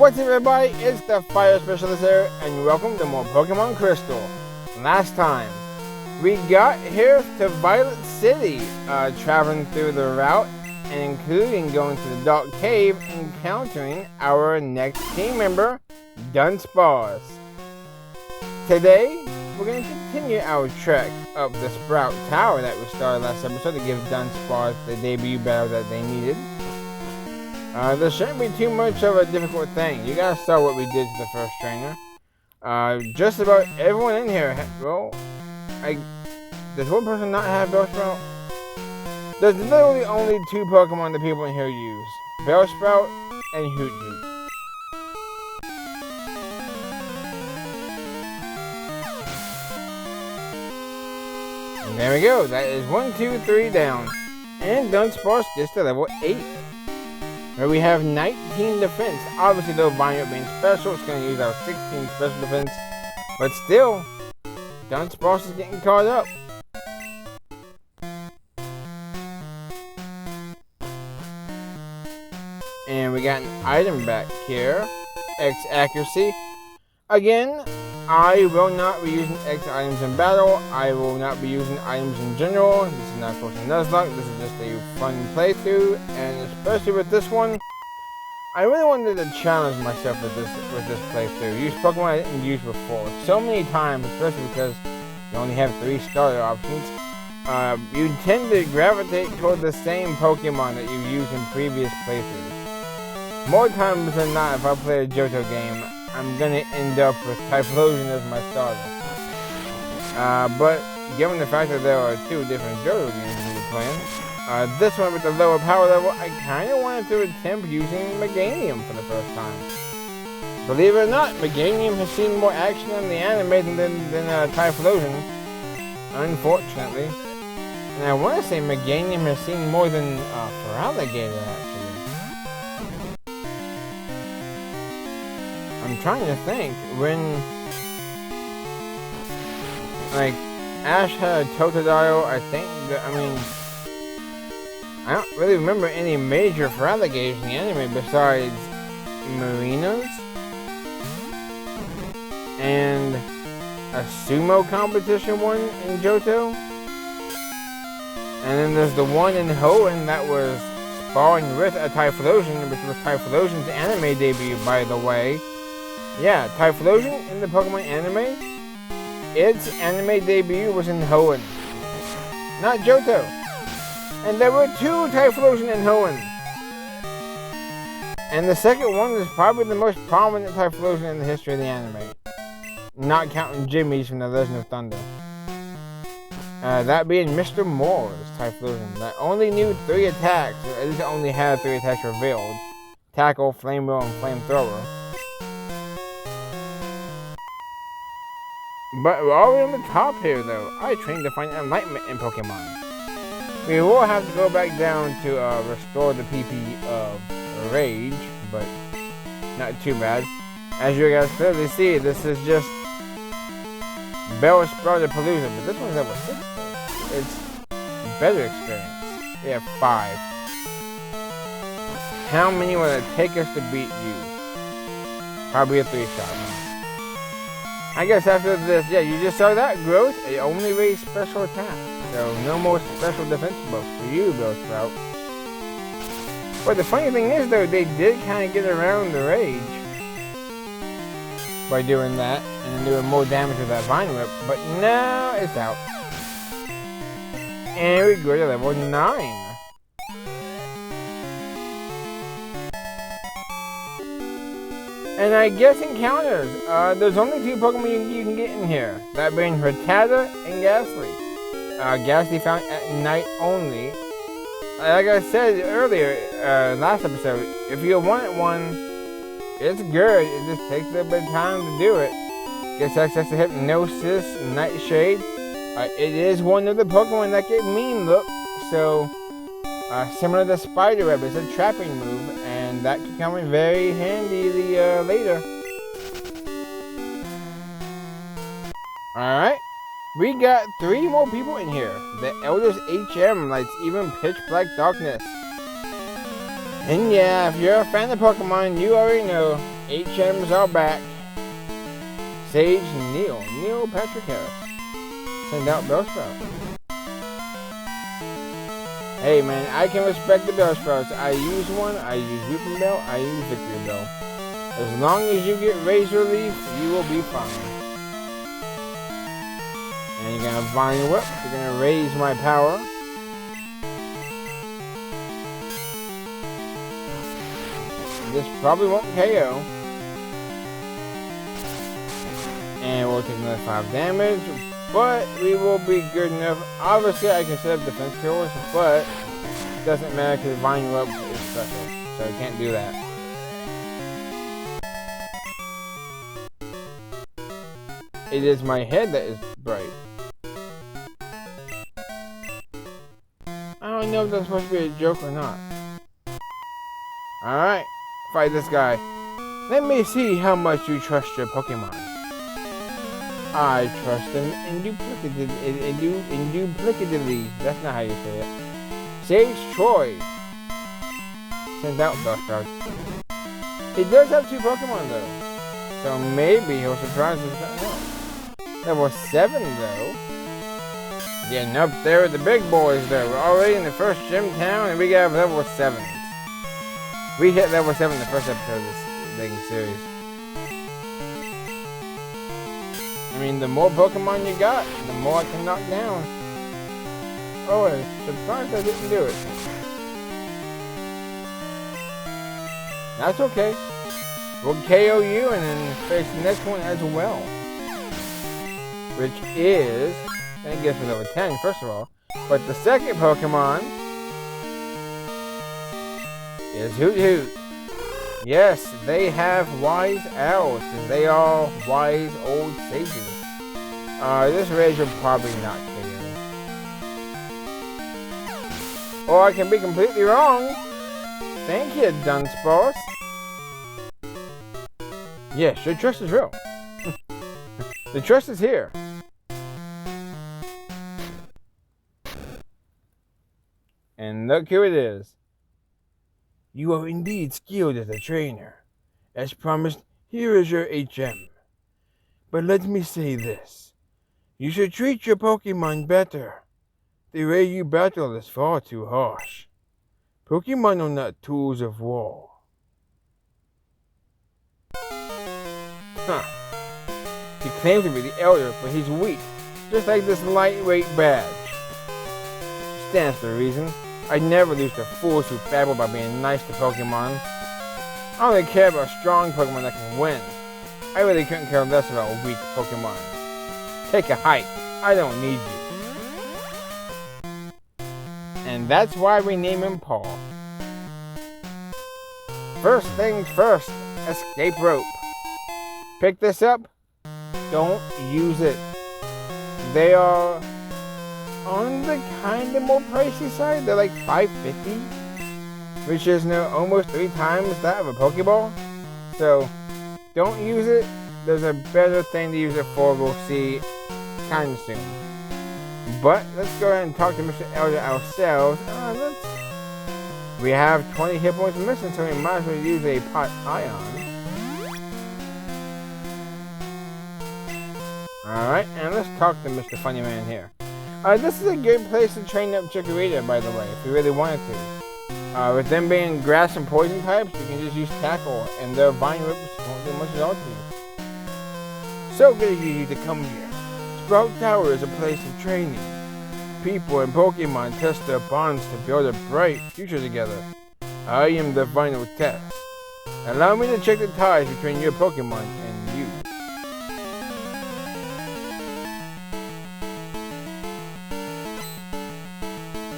What's up, everybody? It's the Fire Specialist here, and welcome to more Pokemon Crystal. Last time, we got here to Violet City, traveling through the route, and including going to the Dark Cave, encountering our next team member, Dunsparce. Today, we're going to continue our trek up the Sprout Tower that we started last episode to give Dunsparce the debut battle that they needed. There shouldn't be too much of a difficult thing. You guys saw what we did to the first trainer. Just about everyone in here, does one person not have Bellsprout? There's literally only two Pokemon that people in here use. Bellsprout and Hoot Hoot. And there we go. That is 1, 2, 3 down. And Dunsparce gets to level 8. Where we have 19 defense. Obviously, though, Vine being special, it's going to use our 16 special defense. But still, Dunsparce is getting caught up. And we got an item back here. X accuracy. Again, I will not be using X items in battle. I will not be using items in general. This is not forcing Nuzlocke. This is just a fun playthrough, and especially with this one, I really wanted to challenge myself with this playthrough. Use Pokemon I didn't use before so many times, especially because you only have 3 starter options. You tend to gravitate toward the same Pokemon that you've used in previous playthroughs. More times than not, if I play a Johto game, I'm gonna end up with Typhlosion as my starter. But given the fact that there are 2 different Johto games we were playing, this one with the lower power level, I kinda wanted to attempt using Meganium for the first time. Believe it or not, Meganium has seen more action in the anime than Typhlosion, unfortunately. And I wanna say Meganium has seen more than Feraligatr, actually. I'm trying to think when, like, Ash had a Totodile. I think that, I don't really remember any major Feraligatrs in the anime besides Marinas and a sumo competition one in Johto. And then there's the one in Hoenn that was sparring with a Typhlosion, which was Typhlosion's anime debut, by the way. Yeah, Typhlosion in the Pokemon anime, its anime debut was in Hoenn, not Johto. And there were 2 Typhlosion in Hoenn. And the second one is probably the most prominent Typhlosion in the history of the anime, not counting Jimmy's from The Legend of Thunder. That being Mr. Moore's Typhlosion, that only knew 3 attacks, or at least only had 3 attacks revealed: Tackle, Flame Wheel, and Flamethrower. But we're already on the top here, though. I trained to find enlightenment in Pokemon. We will have to go back down to restore the PP of Rage, but not too bad. As you guys clearly see, this is just Bellsprout Palooza, but this one's level 6. It's better experience. We have 5. How many will it take us to beat you? Probably a 3-shot. I guess after this, yeah, you just saw that growth. It only raised special attack. So no more special defense buffs for you, Bellsprout. But the funny thing is, though, they did kind of get around the Rage by doing that and doing more damage with that Vine Whip. But now it's out. And we go to level 9. And I guess encounters. There's only 2 Pokemon you can get in here. That being Rattata and Ghastly. Ghastly found at night only. Like I said earlier, last episode, if you want one, it's good. It just takes a little bit of time to do it. Gets access to Hypnosis, Nightshade. It is one of the Pokemon that get mean look. So, similar to Spider Web, it's a trapping move. And that could come in very handy later. Alright. We got 3 more people in here. The Eldest HM lights even pitch black darkness. And yeah, if you're a fan of Pokemon, you already know HMs are back. Sage Neil Patrick Harris. Send out Bellsprout. Hey man, I can respect the Bellsprouts. I use one, I use Weeping Bell, I use Victory Bell. As long as you get Razor Leaf, you will be fine. And you're gonna Vine Whip, you're gonna raise my power. This probably won't KO. And we'll take another 5 damage, but we will be good enough. Obviously, I can set up defense kills, but it doesn't matter because Vine Whip is special, so I can't do that. It is my head that is bright. I don't know if that's supposed to be a joke or not. Alright, fight this guy. Let me see how much you trust your Pokemon. I trust them induplicatedly. That's not how you say it. Sage Troy. Send out Bellsprout. He does have 2 Pokemon though. So maybe he'll surprise us with something else. Level 7 though. Getting up there with the big boys though. We're already in the first gym town and we got level 7. We hit level 7 in the first episode of this thing series. I mean, the more Pokemon you got, the more I can knock down. Oh, I'm surprised I didn't do it. That's okay. We'll KO you and then face the next one as well. Which is, I guess we're level 10 first of all. But the second Pokemon is Hoot Hoot. Yes, they have wise owls, because they are wise old sages. This rage will probably not kill you. Or I can be completely wrong. Thank you, Dunsparce. Yes, your trust is real. The trust is here. And look who it is. You are indeed skilled as a trainer. As promised, here is your HM. But let me say this. You should treat your Pokemon better. The way you battle is far too harsh. Pokemon are not tools of war. Huh. He claims to be the elder, but he's weak. Just like this lightweight badge. Stands to reason. I never lose to fools who babble by being nice to Pokemon. I only care about strong Pokemon that can win. I really couldn't care less about weak Pokemon. Take a hike. I don't need you. And that's why we name him Paul. First things first, escape rope. Pick this up. Don't use it. They are on the kind of more pricey side. They're like $5.50, which is almost 3 times that of a Pokeball. So don't use it. There's a better thing to use it for. We'll see kind of soon. But let's go ahead and talk to Mr. Elder ourselves. We have 20 hit points missing, so we might as well use a Pot Ion. Alright, and let's talk to Mr. Funny Man here. This is a good place to train up Chikorita, by the way, if you really wanted to. With them being grass and poison types, you can just use Tackle, and their Vine Whips won't do much at all to you. So good of you to come here. Sprout Tower is a place of training. People and Pokemon test their bonds to build a bright future together. I am the final test. Allow me to check the ties between your Pokemon and you.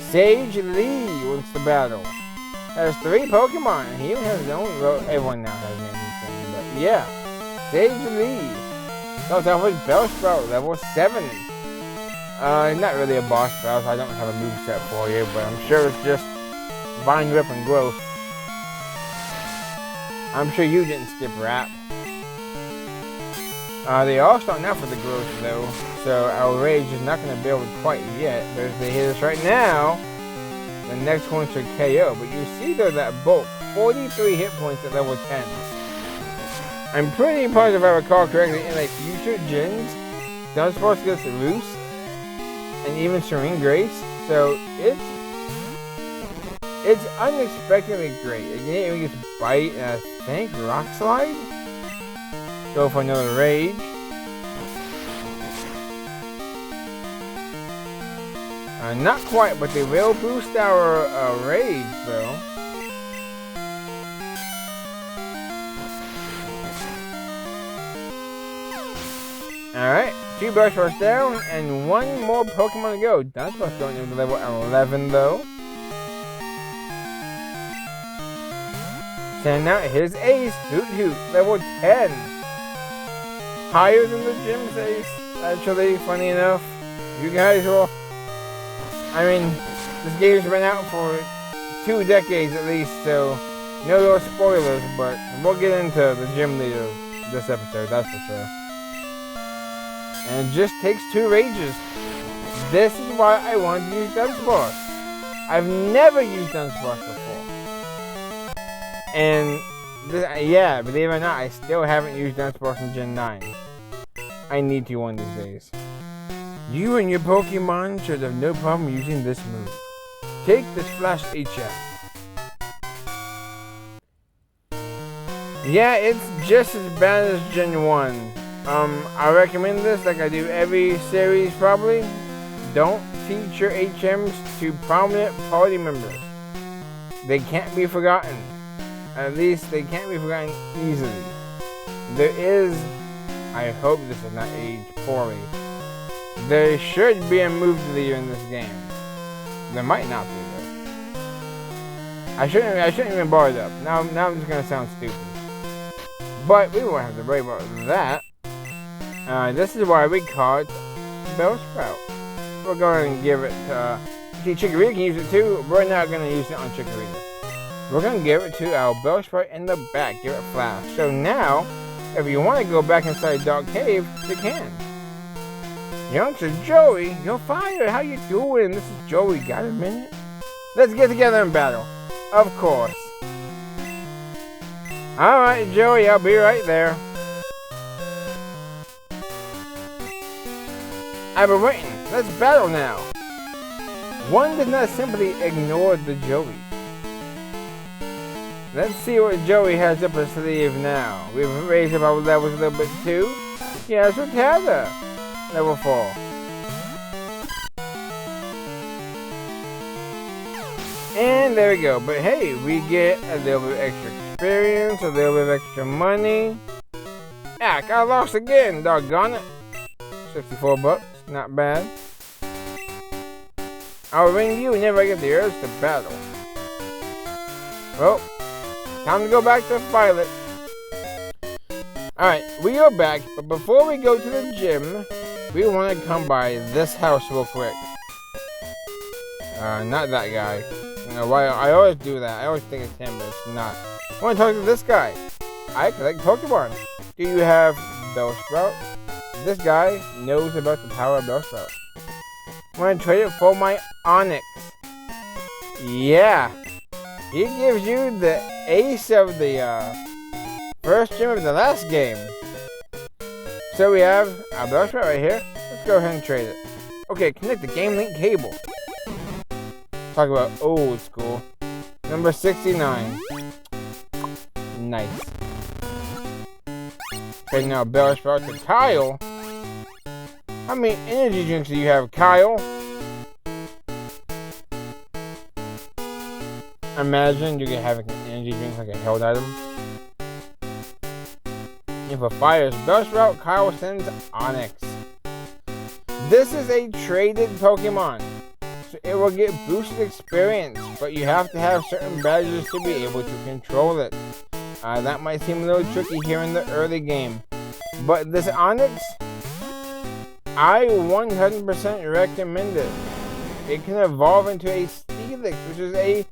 Sage Lee wins the battle. Has 3 Pokemon, and he even has his own. Well, everyone now has names, but yeah. Sage Lee. Starts off with Bellsprout, level 7. Not really a boss battle, so I don't have a moveset for you, but I'm sure it's just Vine Whip and Growth. I'm sure you didn't skip Rap. They all start out for the Growth though, so our Rage is not going to build quite yet, but if they hit us right now, the next one should KO. But you see though that bulk, 43 hit points at level 10. I'm pretty positive if I recall correctly, in like future gens, Dunsparce gets Roost and even Serene Grace. So it's unexpectedly great. It gets Bite and I think Rock Slide. Go for another Rage. Not quite, but they will boost our Rage though. Alright, 2 Dunsparce down, and 1 more Pokemon to go. Dunsparce going into level 11 though. Sending out his ace, Hoot Hoot, level 10. Higher than the gym's ace, actually, funny enough. You guys will... I mean, this game's been out for 2 decades at least, so no real spoilers, but we'll get into the gym leader this episode, that's for sure. And it just takes 2 Rages. This is why I wanted to use Dunsparce. I've never used Dunsparce before. And, yeah, believe it or not, I still haven't used Dunsparce in Gen 9. I need to one of these days. You and your Pokemon should have no problem using this move. Take this Flash HM. Yeah, it's just as bad as Gen 1. I recommend this like I do every series probably. Don't teach your HMs to prominent party members. They can't be forgotten. At least they can't be forgotten easily. There is, I hope this is not aged poorly, there should be a move leader in this game. There might not be though. I shouldn't even bar it up. Now I'm just gonna sound stupid. But we won't have to worry about that. This is why we call it Bellsprout. We're going to give it to... see, Chikorita can use it too. We're not going to use it on Chikorita. We're going to give it to our Bellsprout in the back. Give it Flash. So now, if you want to go back inside Dark Cave, you can. Youngster Joey, you're fired. How you doing? This is Joey. Got a minute? Let's get together and battle. Of course. Alright, Joey. I'll be right there. I've been waiting. Let's battle now. One did not simply ignore the Joey. Let's see what Joey has up his sleeve now. We've raised up our levels a little bit too. Yeah, it's Rattata. Level 4. And there we go. But hey, we get a little bit of extra experience, a little bit of extra money. Ack, I lost again, doggone it. 64 bucks. Not bad. I'll ring you whenever I get the urge to battle. Well, time to go back to Violet. Alright, we are back, but before we go to the gym, we want to come by this house real quick. Not that guy. You know, why I always do that. I always think it's him, but it's not. I want to talk to this guy. I collect Pokemon. Do you have Bellsprout? This guy knows about the power of Bellsprout. I'm going to trade it for my Onix. Yeah. He gives you the ace of the first gym of the last game. So we have our Bellsprout right here. Let's go ahead and trade it. Okay, connect the Game Link cable. Talk about old school. Number 69. Nice. Okay, now Bellsprout to Kyle. How many energy drinks do you have, Kyle? Imagine you can have an energy drink like a held item. If a fires Bellsprout, Kyle sends Onix. This is a traded Pokemon, so it will get boosted experience, but you have to have certain badges to be able to control it. That might seem a little tricky here in the early game, but this Onix, I 100% recommend it. It can evolve into a Steelix, which is a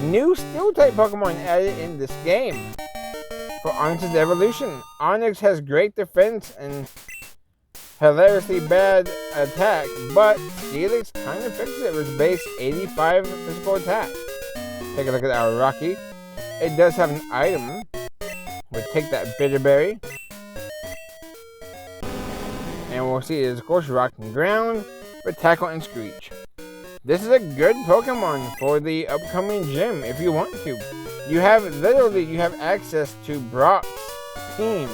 new Steel-type Pokemon added in this game. For Onix's evolution, Onix has great defense and hilariously bad attack, but Steelix kind of fixes it with base 85 physical attack. Take a look at our Rocky. It does have an item. We'll take that Bitterberry. And we'll see it is, of course, Rock and Ground with Tackle and Screech. This is a good Pokemon for the upcoming gym if you want to. You have access to Brock's team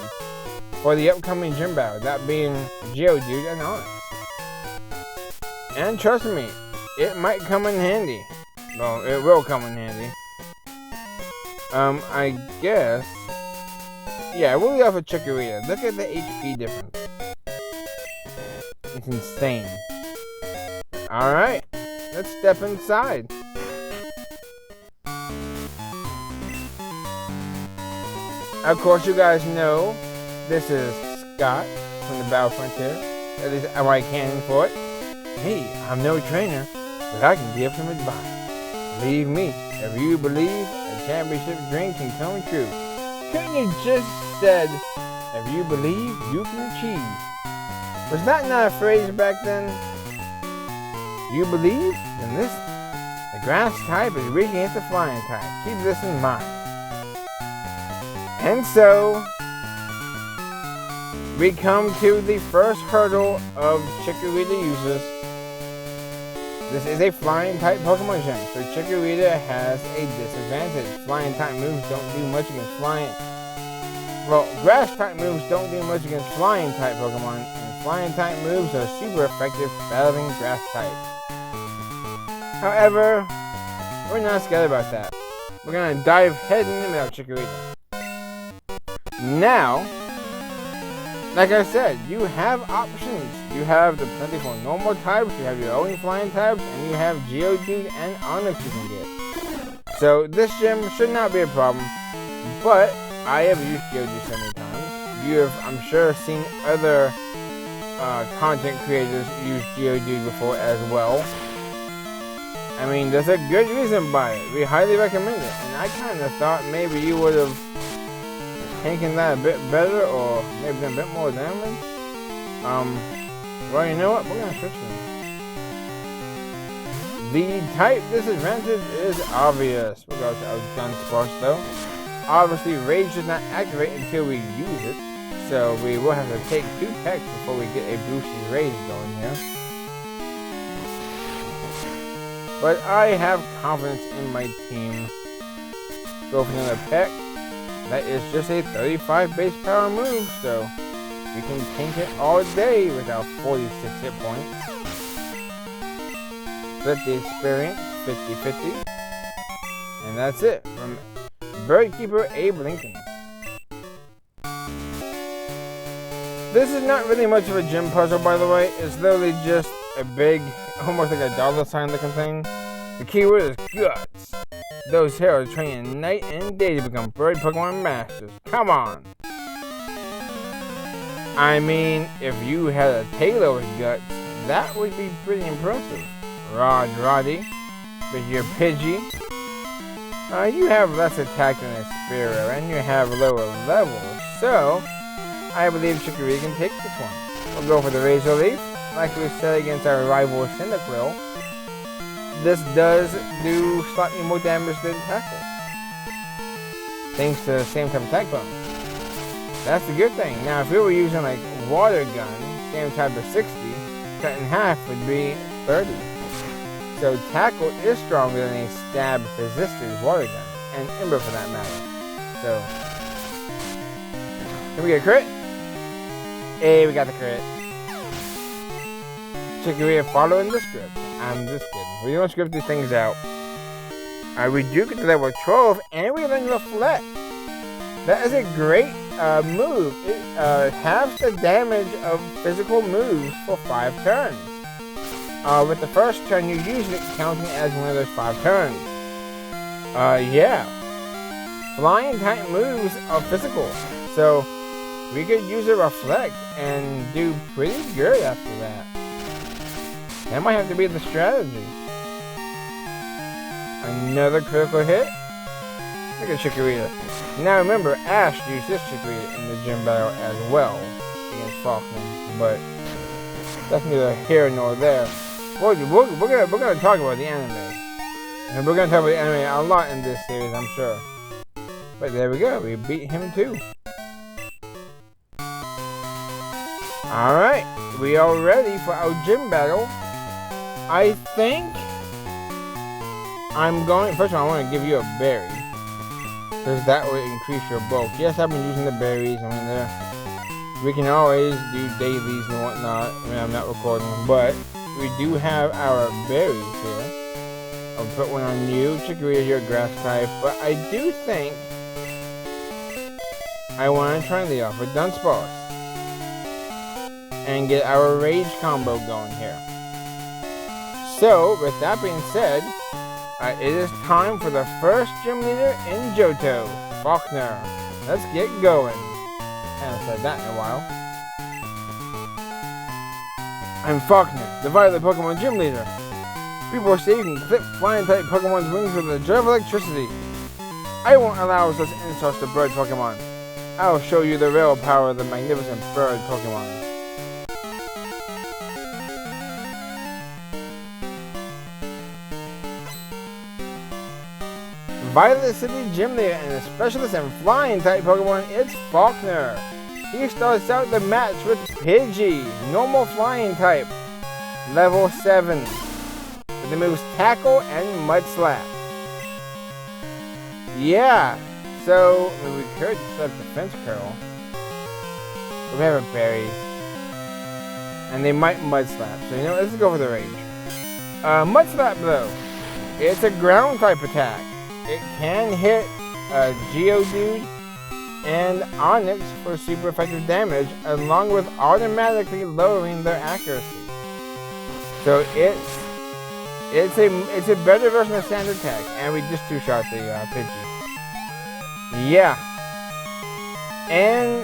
for the upcoming gym battle, that being Geodude and Onix. And trust me, it might come in handy. Well, it will come in handy. I guess. Yeah, we'll leave off with Chikorita. Look at the HP difference. It's insane. Alright, let's step inside. Of course, you guys know this is Scott from the Battle Frontier. At least I can for it. Hey, I'm no trainer, but I can give some advice. Believe me, if you believe, a championship dream can come true. Couldn't you just said, if you believe, you can achieve? Was that not a phrase back then? You believe? Then the grass type is weak against the flying type. Keep this in mind. And so, we come to the first hurdle of Chikorita users. This is a flying type Pokemon gym, so Chikorita has a disadvantage. Flying type moves don't do much against flying. Well, grass type moves don't do much against flying type Pokemon, and flying type moves are super effective battling grass type. However, we're not scared about that. We're gonna dive head into our Chikorita. Now, like I said, you have options. You have the plentiful normal types, you have your own flying types, and you have Geodude and Onix you can get. So this gym should not be a problem, but I have used Geodude so many times. You have, I'm sure, seen other content creators use Geodude before as well. I mean, there's a good reason by it. We highly recommend it, and I kind of thought maybe you would have taken that a bit better, or maybe done a bit more damage. Well, you know what? We're gonna switch them. The type disadvantage is obvious. We'll go to our Dunsparce though. Obviously, Rage does not activate until we use it, so we will have to take 2 pecks before we get a boosted Rage going here. But I have confidence in my team. Go for another peck. That is just a 35 base power move, so we can tank it all day with our 46 hit points. Split the experience 50-50. And that's it from Birdkeeper Abe Lincoln. This is not really much of a gym puzzle, by the way. It's literally just a big, almost like a dollar sign looking thing. The keyword is guts. Those here are training night and day to become bird Pokemon masters. Come on! I mean, if you had a Taylor with guts, that would be pretty impressive. Roddy, with your Pidgey. You have less attack than a Spearow, and you have lower levels, so I believe Chikorita can take this one. We'll go for the Razor Leaf, like we said against our rival Cyndaquil. This does do slightly more damage than Tackle, thanks to the same type of attack bonus. That's the good thing. Now, if we were using like Water Gun, same type of 60, cut in half would be 30. So Tackle is stronger than a stab-resisted Water Gun, and Ember for that matter. So, can we get a crit? Hey, we got the crit. Chikorita following the script. I'm just kidding. We don't script these things out. We do get to level 12, and we learn Reflect. That is a great move. It halves the damage of physical moves for 5 turns. With the first turn you use it, counting as one of those 5 turns. Yeah. Flying type moves are physical, so we could use a Reflect and do pretty good after that. That might have to be the strategy. Another critical hit. Look at Chikorita. Now remember, Ash used this Chikorita in the gym battle as well against Falkner, but That's neither here nor there. We're gonna talk about the anime. And we're gonna talk about the anime a lot in this series, I'm sure. But there we go, we beat him too. Alright, we are ready for our gym battle. I think I'm going, first of all, I want to give you a berry. Because that will increase your bulk. Yes, I've been using the berries. I mean, we can always do dailies and whatnot when I'm not recording. But we do have our berries here. I'll put one on you. Chicory is your grass type. But I do think I want to try the off with Dunsparce. And get our rage combo going here. So, with that being said, it is time for the first gym leader in Johto, Falkner. Let's get going. I haven't said that in a while. I'm Falkner, the Violet Pokemon gym leader. People say you can clip flying-type Pokemon's wings with a jet of electricity. I won't allow such insults to bird Pokemon. I'll show you the real power of the magnificent bird Pokemon. Violet City Gym Leader and a specialist in flying-type Pokemon, it's Falkner. He starts out the match with Pidgey, normal flying-type, level 7, with the moves Tackle and Mud Slap. Yeah, so we could set up Defense Curl. We have a Berry, and they might Mud Slap, so you know, let's go for the Rage. Mud Slap though, it's a ground-type attack. It can hit Geodude and Onix for super effective damage, along with automatically lowering their accuracy. So it's a better version of standard attack, and we just two-shot the Pidgey. Yeah, and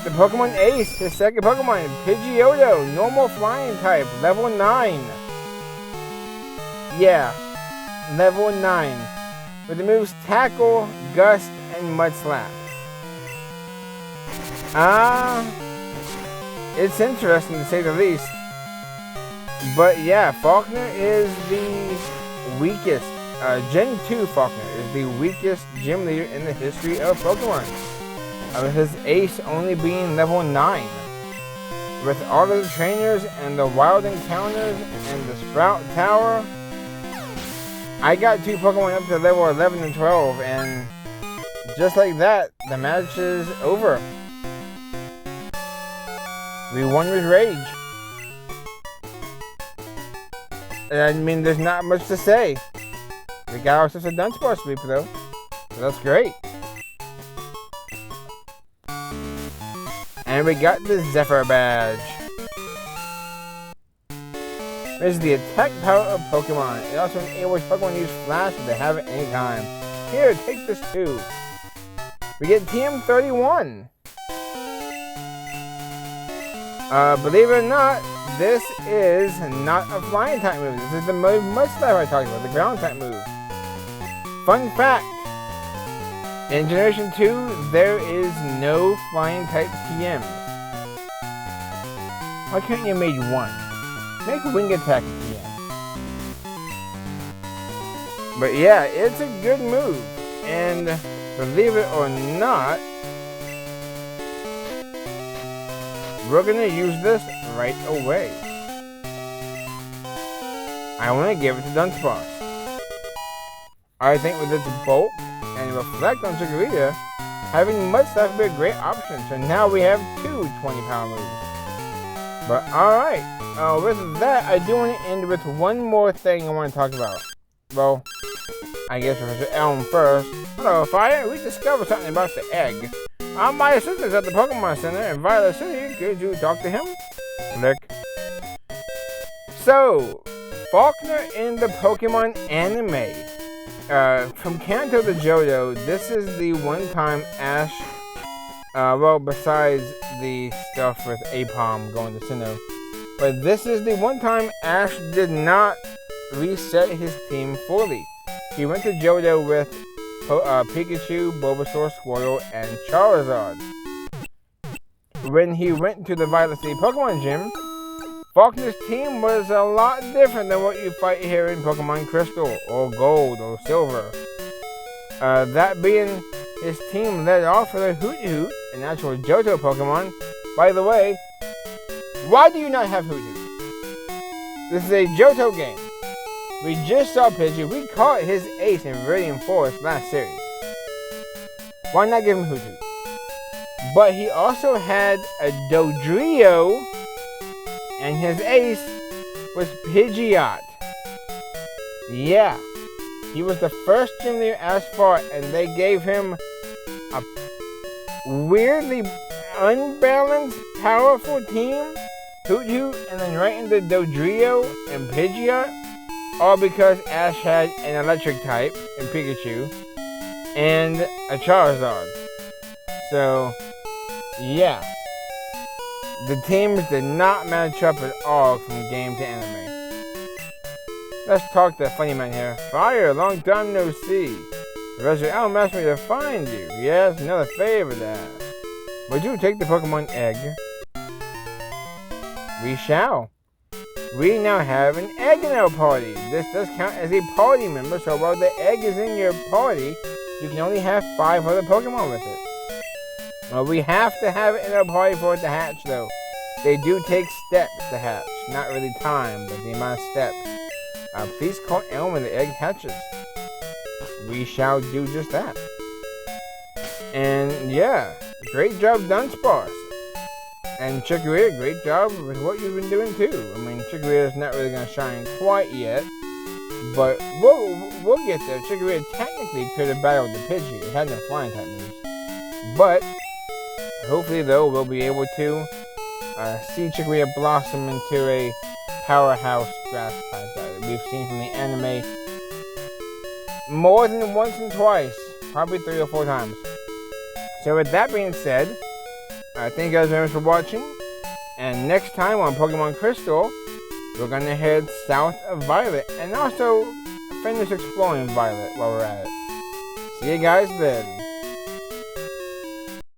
the Pokemon Ace, the second Pokemon, Pidgeotto, normal flying type, level 9. Yeah, level 9. With the moves Tackle, Gust, and Mud Slap. It's interesting to say the least. But yeah, Falkner is the weakest. Gen 2 Falkner is the weakest gym leader in the history of Pokemon. With his ace only being level 9. With all of the trainers and the wild encounters and the Sprout Tower, I got 2 Pokemon up to level 11 and 12, and just like that, the match is over. We won with Rage. I mean, there's not much to say. We got ourselves a Dunsparce sweep though, so that's great. And we got the Zephyr badge. This is the attack power of Pokemon. It also enables Pokemon to use Flash if they have it any time. Here, take this too. We get TM31. Believe it or not, this is not a flying type move. This is the Mud Slap I talked about, the ground type move. Fun fact, in Generation 2, there is no flying type TMs. Why couldn't you make one? Make Wing Attack TM. But yeah, it's a good move. And believe it or not, we're gonna use this right away. I want to give it to Dunsparce. I think with its bulk and reflect on Chikorita, having Mud Slap would be a great option. So now we have 2 20-power moves. But alright, with that, I do want to end with one more thing I want to talk about. Well, I guess Professor Elm first. Hello, Fire. We discovered something about the egg. My assistant's at the Pokemon Center in Violet City. Could you talk to him? Click. So, Falkner in the Pokemon anime. From Kanto to Johto, this is the one time Ash, well, besides the stuff with Apom going to Sinnoh, but this is the one time Ash did reset his team fully. He went to Johto with Pikachu, Bulbasaur, Squirtle, and Charizard. When he went to the Violet City Pokemon Gym, Falkner's team was a lot different than what you fight here in Pokemon Crystal, or Gold, or Silver. That being, his team led off with a Hoot, an actual Johto Pokemon. By the way, why do you not have Hoot? This is a Johto game. We just saw Pidgey. We caught his ace in Viridian Forest last series. Why not give him Hoot? But he also had a Dodrio, and his ace was Pidgeot. Yeah, he was the first gym they asked for, and they gave him a weirdly unbalanced, powerful team. Hoot, and then right into Dodrio and Pidgeot. All because Ash had an electric type in Pikachu and a Charizard. So, yeah. The teams did not match up at all from game to anime. Let's talk to Funny Man here. Fire, long time no see. Professor Elm asked me to find you. Yes, another favor to ask. Would you take the Pokemon egg? We shall. We now have an egg in our party. This does count as a party member, so while the egg is in your party, you can only have 5 other Pokemon with it. Well, we have to have it in our party for it to hatch, though. They do take steps to hatch. Not really time, but the amount of steps. Please call Elm when the egg hatches. We shall do just that. And yeah, great job done, Sparse. And Chikorita, great job with what you've been doing too. I mean, Chikorita's not really going to shine quite yet, but we'll get there. Chikorita technically could have battled the Pidgey. It had no flying type moves. But hopefully, though, we'll be able to see Chikorita blossom into a powerhouse grass type that we've seen from the anime more than once and twice, probably 3 or 4 times. So with that being said, thank you guys very much for watching, and next time on Pokemon Crystal, we're going to head south of Violet, and also finish exploring Violet while we're at it. See you guys then.